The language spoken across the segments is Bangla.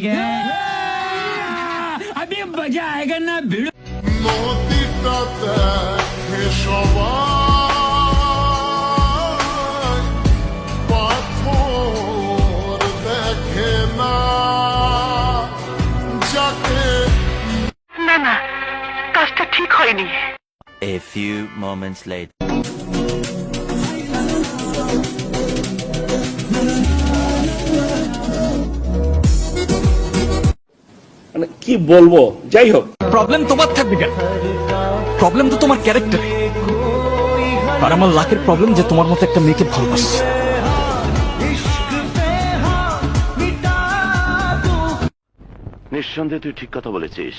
क्या अभी मजा आएगा ना भिड़ो নদীটাতে সবাই পাথর দেখে না যাকে না না কাজটা ঠিক হয়নি। A few moments later. মানে কি বলবো, যাই হোক, প্রবলেম তোমার থাকবে কেন? প্রবলেম তো তোমার ক্যারেক্টারে। আর আমার লাখের প্রবলেম যে তোমার মতো একটা মেয়েকে ভালোবাসছে। নিঃসন্দেহে তুই ঠিক কথা বলেছিস।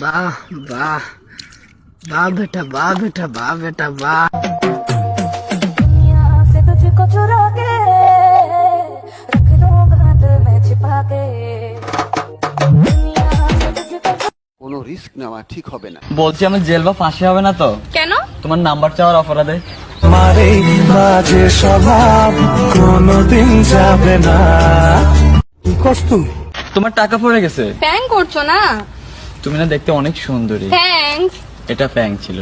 वाह वाह वाह बेटा वाह बेटा वाह बेटा वाह। दुनिया से तुझको चुरा के रख दूंगा दिल में छिपा के दुनिया से तुझको কোনো রিস্ক নেওয়া ঠিক হবে না। বলছি আমার জেল বা ফাঁসি হবে না তো? কেন? তোমার নাম্বার চাওয়ার অপরাধে। মারে বাজে স্বভাব কোনদিন যাবে না। কি করছ তুমি? তোমার টাকা পড়ে গেছে। প্যাং করছো না? তুমি না দেখতে অনেক সুন্দরী। থ্যাঙ্কস। এটা প্যাং ছিল।